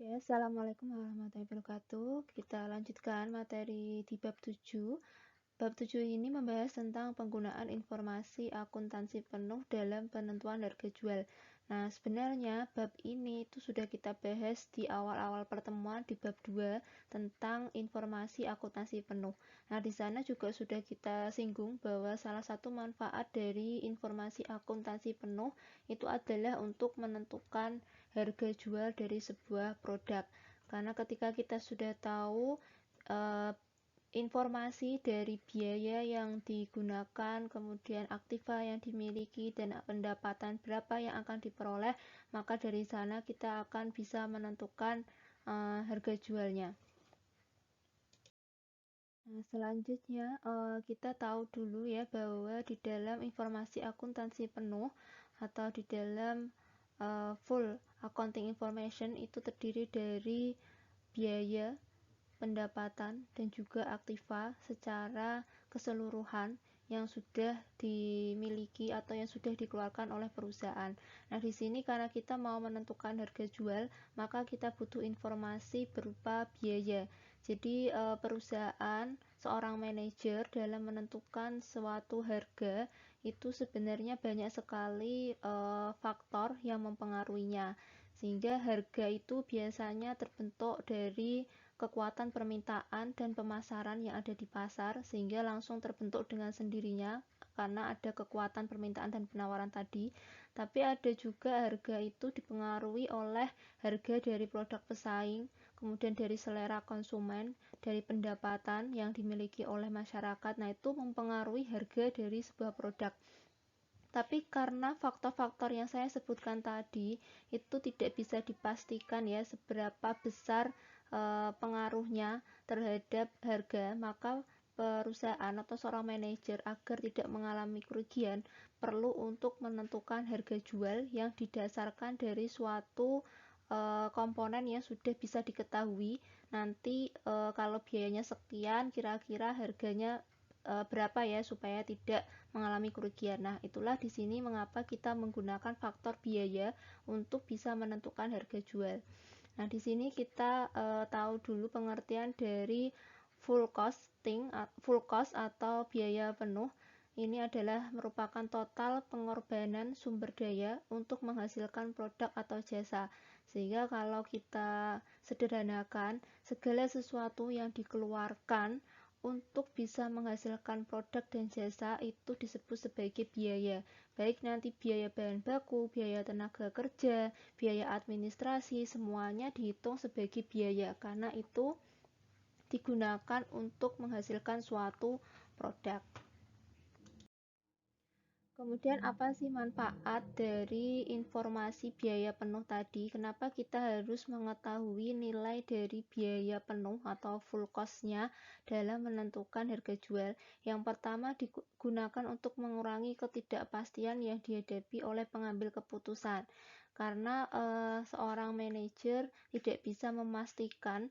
Oke, Assalamualaikum warahmatullahi wabarakatuh. Kita lanjutkan materi di bab 7. Bab 7 ini membahas tentang penggunaan informasi akuntansi penuh dalam penentuan harga jual. Nah, sebenarnya bab ini itu sudah kita bahas di awal-awal pertemuan di bab 2 tentang informasi akuntansi penuh. Nah, di sana juga sudah kita singgung bahwa salah satu manfaat dari informasi akuntansi penuh itu adalah untuk menentukan harga jual dari sebuah produk. Karena ketika kita sudah tahu eh, informasi dari biaya yang digunakan, kemudian aktiva yang dimiliki, dan pendapatan berapa yang akan diperoleh, maka dari sana kita akan bisa menentukan harga jualnya. Nah, selanjutnya kita tahu dulu ya bahwa di dalam informasi akuntansi penuh atau di dalam full accounting information itu terdiri dari biaya, pendapatan, dan juga aktiva secara keseluruhan yang sudah dimiliki atau yang sudah dikeluarkan oleh perusahaan. Nah, di sini karena kita mau menentukan harga jual, maka kita butuh informasi berupa biaya. Jadi, perusahaan, seorang manajer dalam menentukan suatu harga itu sebenarnya banyak sekali faktor yang mempengaruhinya. Sehingga harga itu biasanya terbentuk dari kekuatan permintaan dan pemasaran yang ada di pasar, sehingga langsung terbentuk dengan sendirinya karena ada kekuatan permintaan dan penawaran tadi. Tapi ada juga harga itu dipengaruhi oleh harga dari produk pesaing, kemudian dari selera konsumen, dari pendapatan yang dimiliki oleh masyarakat. Nah, itu mempengaruhi harga dari sebuah produk. Tapi karena faktor-faktor yang saya sebutkan tadi itu tidak bisa dipastikan ya seberapa besar pengaruhnya terhadap harga, maka perusahaan atau seorang manajer agar tidak mengalami kerugian perlu untuk menentukan harga jual yang didasarkan dari suatu komponen yang sudah bisa diketahui nanti kalau biayanya sekian kira-kira harganya berapa ya supaya tidak mengalami kerugian. Nah, itulah di sini mengapa kita menggunakan faktor biaya untuk bisa menentukan harga jual. Nah, di sini kita tahu dulu pengertian dari full cost atau biaya penuh. Ini adalah merupakan total pengorbanan sumber daya untuk menghasilkan produk atau jasa. Sehingga kalau kita sederhanakan, segala sesuatu yang dikeluarkan untuk bisa menghasilkan produk dan jasa itu disebut sebagai biaya. Baik nanti biaya bahan baku, biaya tenaga kerja, biaya administrasi, semuanya dihitung sebagai biaya karena itu digunakan untuk menghasilkan suatu produk. Kemudian apa sih manfaat dari informasi biaya penuh tadi? Kenapa kita harus mengetahui nilai dari biaya penuh atau full cost-nya dalam menentukan harga jual? Yang pertama digunakan untuk mengurangi ketidakpastian yang dihadapi oleh pengambil keputusan. Karena seorang manajer tidak bisa memastikan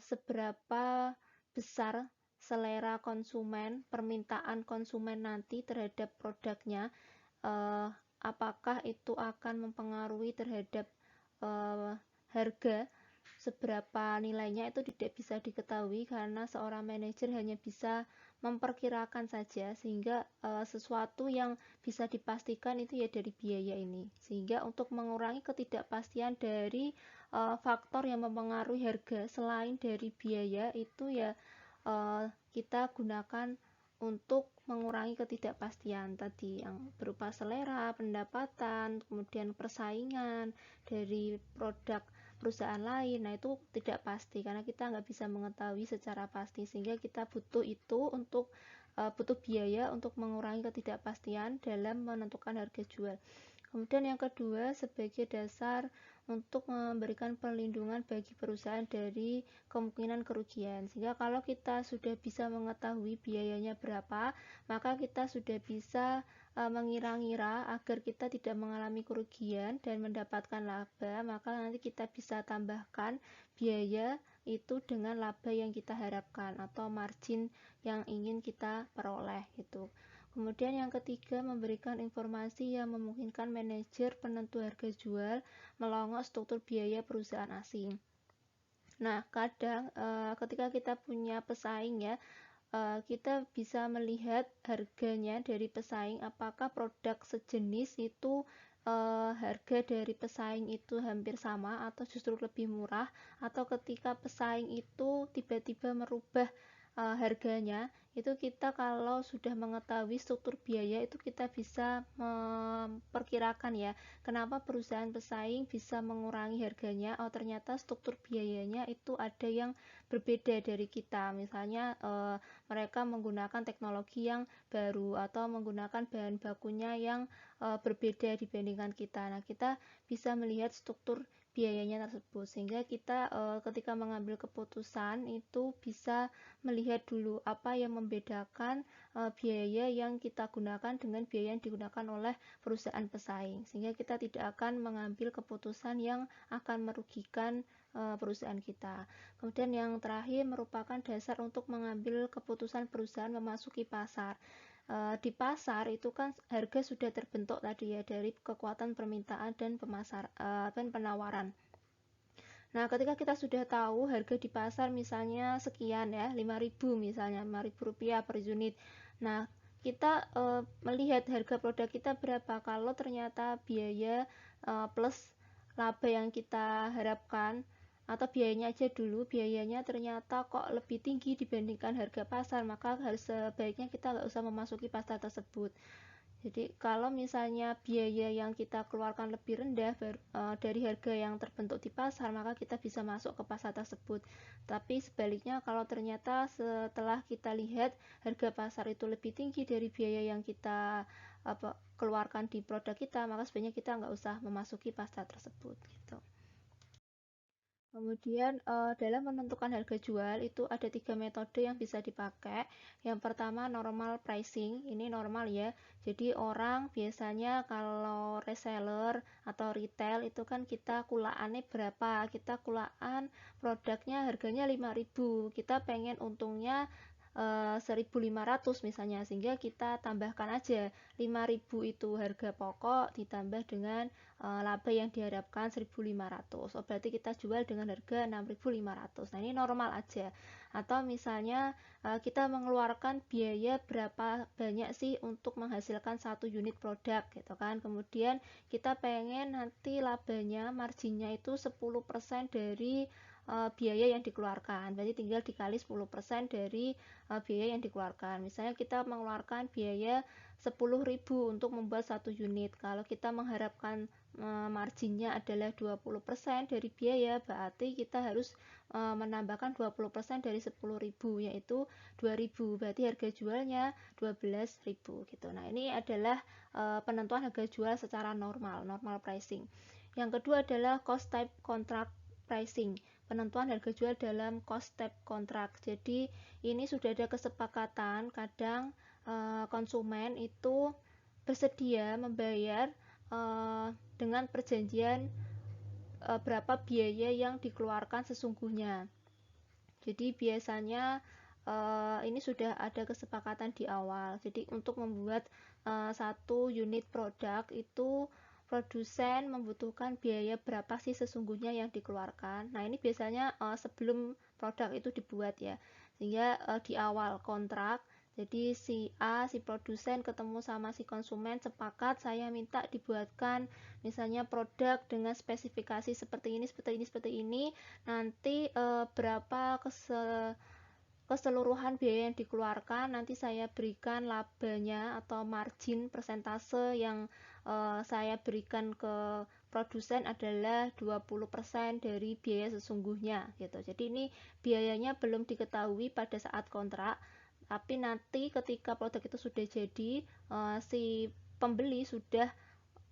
seberapa besar selera konsumen, permintaan konsumen nanti terhadap produknya, apakah itu akan mempengaruhi terhadap harga, seberapa nilainya itu tidak bisa diketahui karena seorang manajer hanya bisa memperkirakan saja, sehingga sesuatu yang bisa dipastikan itu ya dari biaya ini. Sehingga untuk mengurangi ketidakpastian dari faktor yang mempengaruhi harga selain dari biaya itu ya kita gunakan untuk mengurangi ketidakpastian tadi yang berupa selera, pendapatan, kemudian persaingan dari produk perusahaan lain. Nah, itu tidak pasti karena kita nggak bisa mengetahui secara pasti, sehingga kita butuh itu untuk butuh biaya untuk mengurangi ketidakpastian dalam menentukan harga jual. Kemudian yang kedua, sebagai dasar untuk memberikan perlindungan bagi perusahaan dari kemungkinan kerugian. Sehingga kalau kita sudah bisa mengetahui biayanya berapa, maka kita sudah bisa mengira-ngira agar kita tidak mengalami kerugian dan mendapatkan laba, maka nanti kita bisa tambahkan biaya itu dengan laba yang kita harapkan atau margin yang ingin kita peroleh gitu. Kemudian yang ketiga, memberikan informasi yang memungkinkan manajer penentu harga jual melongok struktur biaya perusahaan asing. Nah, kadang ketika kita punya pesaing ya, kita bisa melihat harganya dari pesaing, apakah produk sejenis itu harga dari pesaing itu hampir sama atau justru lebih murah, atau ketika pesaing itu tiba-tiba merubah harganya. Itu kita kalau sudah mengetahui struktur biaya itu kita bisa memperkirakan ya, kenapa perusahaan pesaing bisa mengurangi harganya. Oh, ternyata struktur biayanya itu ada yang berbeda dari kita. Misalnya mereka menggunakan teknologi yang baru atau menggunakan bahan bakunya yang berbeda dibandingkan kita. Nah, kita bisa melihat struktur biayanya tersebut, sehingga kita ketika mengambil keputusan itu bisa melihat dulu apa yang membedakan biaya yang kita gunakan dengan biaya yang digunakan oleh perusahaan pesaing, sehingga kita tidak akan mengambil keputusan yang akan merugikan perusahaan kita. Kemudian yang terakhir merupakan dasar untuk mengambil keputusan perusahaan memasuki pasar. Di pasar itu kan harga sudah terbentuk tadi ya, dari kekuatan permintaan dan penawaran. Nah, ketika kita sudah tahu harga di pasar misalnya sekian ya, 5.000 misalnya, 5.000 rupiah per unit. Nah, kita melihat harga produk kita berapa. Kalau ternyata biaya plus laba yang kita harapkan, atau biayanya aja dulu, biayanya ternyata kok lebih tinggi dibandingkan harga pasar, maka harus sebaiknya kita nggak usah memasuki pasar tersebut. Jadi kalau misalnya biaya yang kita keluarkan lebih rendah dari harga yang terbentuk di pasar, maka kita bisa masuk ke pasar tersebut. Tapi sebaliknya, kalau ternyata setelah kita lihat harga pasar itu lebih tinggi dari biaya yang kita keluarkan di produk kita, maka sebaiknya kita nggak usah memasuki pasar tersebut gitu. Kemudian dalam menentukan harga jual itu ada 3 metode yang bisa dipakai. Yang pertama normal pricing, ini normal ya. Jadi orang biasanya kalau reseller atau retail itu kan kita kulaannya berapa? Kita kulaan produknya harganya 5.000. Kita pengen untungnya 1.500 misalnya, sehingga kita tambahkan aja 5.000 itu harga pokok ditambah dengan laba yang diharapkan 1.500. Oh, berarti kita jual dengan harga 6.500. Nah, ini normal aja. Atau misalnya kita mengeluarkan biaya berapa banyak sih untuk menghasilkan satu unit produk gitu kan. Kemudian kita pengen nanti labanya, marginnya itu 10% dari biaya yang dikeluarkan. Berarti tinggal dikali 10% dari biaya yang dikeluarkan. Misalnya kita mengeluarkan biaya 10.000 untuk membuat satu unit. Kalau kita mengharapkan marginnya adalah 20% dari biaya, berarti kita harus menambahkan 20% dari 10.000, yaitu 2.000. Berarti harga jualnya 12.000 gitu. Nah, ini adalah penentuan harga jual secara normal pricing. Yang kedua adalah cost type contract pricing, penentuan harga jual dalam cost type contract. Jadi ini sudah ada kesepakatan, kadang konsumen itu bersedia membayar dengan perjanjian berapa biaya yang dikeluarkan sesungguhnya. Jadi biasanya ini sudah ada kesepakatan di awal. Jadi untuk membuat satu unit produk itu produsen membutuhkan biaya berapa sih sesungguhnya yang dikeluarkan. Nah, ini biasanya sebelum produk itu dibuat ya, sehingga di awal kontrak, jadi si A, si produsen ketemu sama si konsumen, sepakat saya minta dibuatkan misalnya produk dengan spesifikasi seperti ini, nanti berapa keseluruhan biaya yang dikeluarkan, nanti saya berikan labanya atau margin persentase yang saya berikan ke produsen adalah 20% dari biaya sesungguhnya gitu. Jadi ini biayanya belum diketahui pada saat kontrak, tapi nanti ketika produk itu sudah jadi, si pembeli sudah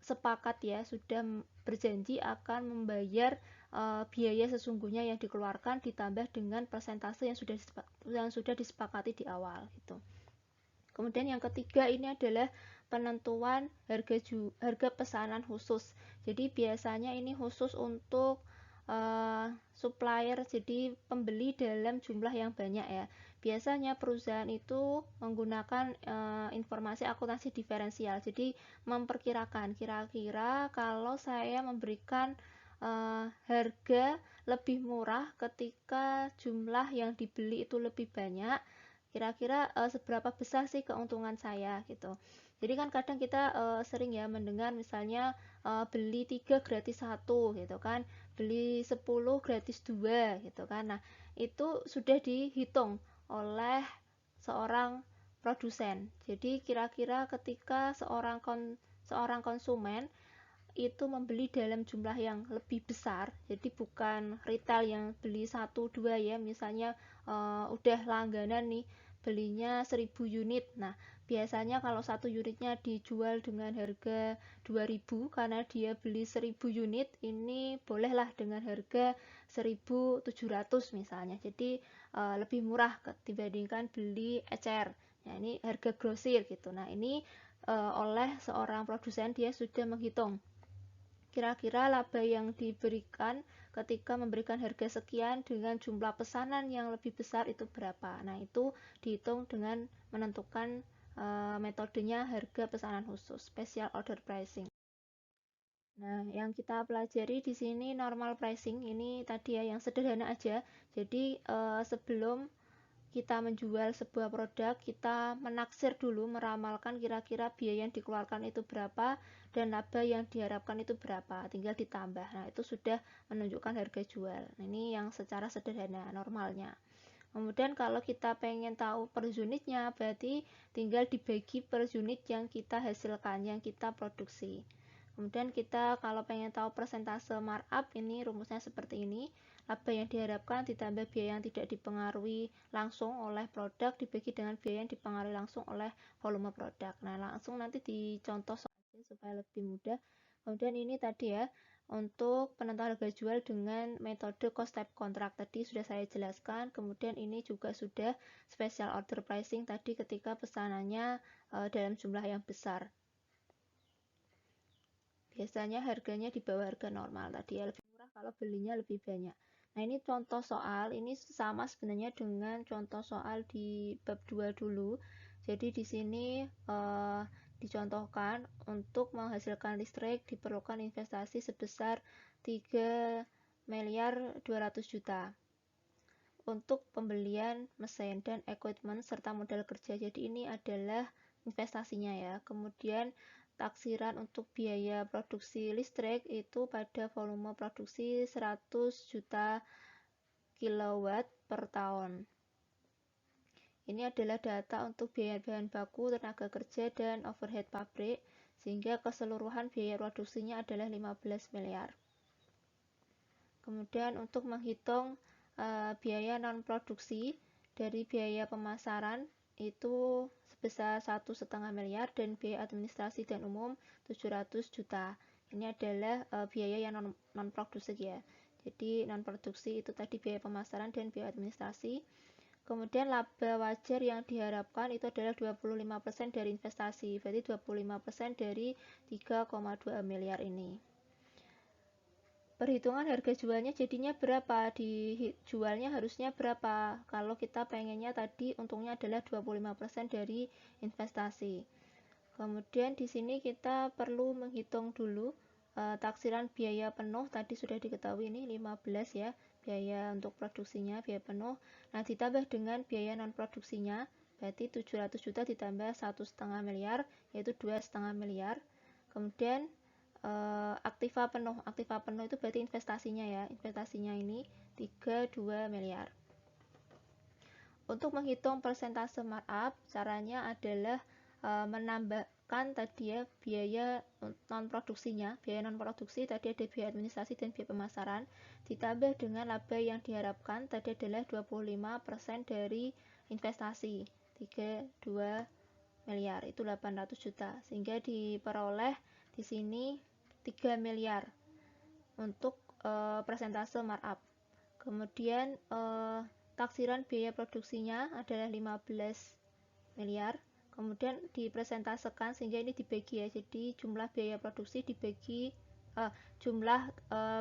sepakat ya, sudah berjanji akan membayar biaya sesungguhnya yang dikeluarkan ditambah dengan persentase yang sudah disepakati di awal gitu. Kemudian yang ketiga ini adalah penentuan harga pesanan khusus. Jadi biasanya ini khusus untuk supplier, jadi pembeli dalam jumlah yang banyak ya. biasanya perusahaan itu menggunakan informasi akuntansi diferensial. Jadi memperkirakan kira-kira kalau saya memberikan harga lebih murah ketika jumlah yang dibeli itu lebih banyak, kira-kira seberapa besar sih keuntungan saya gitu. Jadi kan kadang kita sering ya mendengar misalnya beli 3 gratis 1 gitu kan, beli 10 gratis 2 gitu kan. Nah, itu sudah dihitung oleh seorang produsen. Jadi kira-kira ketika seorang konsumen itu membeli dalam jumlah yang lebih besar, jadi bukan retail yang beli 1-2 ya, misalnya udah langganan nih belinya 1000 unit. Nah, biasanya kalau satu unitnya dijual dengan harga 2000 karena dia beli 1000 unit, ini bolehlah dengan harga 1700 misalnya. Jadi lebih murah dibandingkan beli ecer. Nah, ini harga grosir gitu. Nah, ini oleh seorang produsen dia sudah menghitung kira-kira laba yang diberikan ketika memberikan harga sekian dengan jumlah pesanan yang lebih besar itu berapa. Nah, itu dihitung dengan menentukan metodenya harga pesanan khusus, special order pricing. Nah, yang kita pelajari di sini normal pricing, ini tadi ya yang sederhana aja. Jadi sebelum kita menjual sebuah produk, kita menaksir dulu, meramalkan kira-kira biaya yang dikeluarkan itu berapa dan laba yang diharapkan itu berapa, tinggal ditambah. Nah, itu sudah menunjukkan harga jual. Nah, ini yang secara sederhana normalnya. Kemudian kalau kita pengen tahu per unitnya, berarti tinggal dibagi per unit yang kita hasilkan, yang kita produksi. Kemudian kita kalau pengen tahu persentase markup, ini rumusnya seperti ini. Laba yang diharapkan ditambah biaya yang tidak dipengaruhi langsung oleh produk dibagi dengan biaya yang dipengaruhi langsung oleh volume produk. Nah, langsung nanti dicontoh supaya lebih mudah. Kemudian ini tadi ya, untuk penentuan harga jual dengan metode cost type contract tadi sudah saya jelaskan. Kemudian ini juga sudah special order pricing tadi ketika pesanannya dalam jumlah yang besar. Biasanya harganya di bawah harga normal tadi ya, lebih murah kalau belinya lebih banyak. Nah, ini contoh soal, ini sama sebenarnya dengan contoh soal di bab 2 dulu. Jadi di sini dicontohkan untuk menghasilkan listrik diperlukan investasi sebesar 3 miliar 200 juta untuk pembelian mesin dan equipment serta modal kerja. Jadi ini adalah investasinya ya. Kemudian taksiran untuk biaya produksi listrik itu pada volume produksi 100 juta kilowatt per tahun. Ini adalah data untuk biaya bahan baku, tenaga kerja, dan overhead pabrik, sehingga keseluruhan biaya produksinya adalah 15 miliar. Kemudian untuk menghitung biaya non-produksi dari biaya pemasaran itu sebesar 1,5 miliar dan biaya administrasi dan umum 700 juta. Ini adalah biaya yang non-produksi ya. Jadi non-produksi itu tadi biaya pemasaran dan biaya administrasi. Kemudian laba wajar yang diharapkan itu adalah 25% dari investasi. Berarti 25% dari 3,2 miliar ini. Perhitungan harga jualnya jadinya berapa, dijualnya harusnya berapa kalau kita pengennya tadi untungnya adalah 25% dari investasi. Kemudian di sini kita perlu menghitung dulu taksiran biaya penuh tadi sudah diketahui ini 15 ya, biaya untuk produksinya, biaya penuh. Nah, ditambah dengan biaya non produksinya berarti 700 juta ditambah 1,5 miliar yaitu 2,5 miliar. Kemudian aktiva penuh itu berarti investasinya ya, investasinya ini 3,2 miliar. Untuk menghitung persentase markup, caranya adalah menambahkan tadi ya biaya non produksinya, biaya non produksi tadi ada biaya administrasi dan biaya pemasaran, ditambah dengan laba yang diharapkan tadi adalah 25% dari investasi 3,2 miliar itu 800 juta, sehingga diperoleh di sini 3 miliar untuk persentase markup. Kemudian taksiran biaya produksinya adalah 15 miliar. Kemudian dipresentasekan sehingga ini dibagi ya. Jadi jumlah biaya produksi dibagi jumlah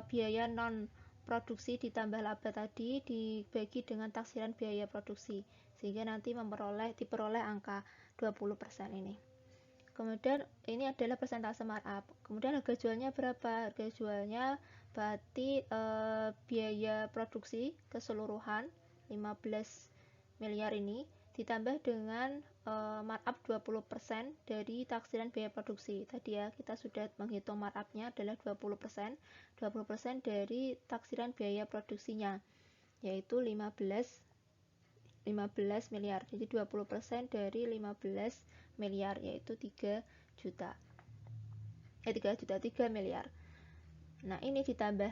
biaya non produksi ditambah laba tadi dibagi dengan taksiran biaya produksi sehingga nanti diperoleh angka 20% ini. Kemudian ini adalah persentase markup. Kemudian harga jualnya berapa? Harga jualnya berarti biaya produksi keseluruhan 15 miliar ini ditambah dengan markup 20% dari taksiran biaya produksi. Tadi ya kita sudah menghitung markupnya adalah 20%. 20% dari taksiran biaya produksinya yaitu 15 miliar. Jadi 20% dari 15 miliar yaitu 3 miliar. Nah, ini ditambah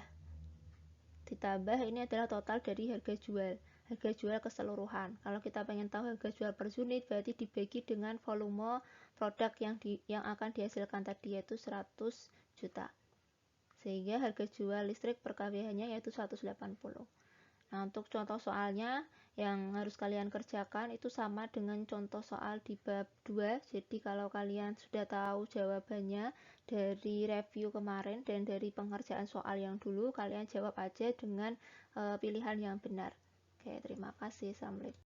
ini adalah total dari harga jual keseluruhan. Kalau kita pengen tahu harga jual per unit berarti dibagi dengan volume produk yang akan dihasilkan tadi yaitu 100 juta. Sehingga harga jual listrik per kWh-nya yaitu 180. Nah, untuk contoh soalnya yang harus kalian kerjakan itu sama dengan contoh soal di bab 2. Jadi kalau kalian sudah tahu jawabannya dari review kemarin dan dari pengerjaan soal yang dulu, kalian jawab aja dengan pilihan yang benar. Oke, terima kasih. Assalamualaikum.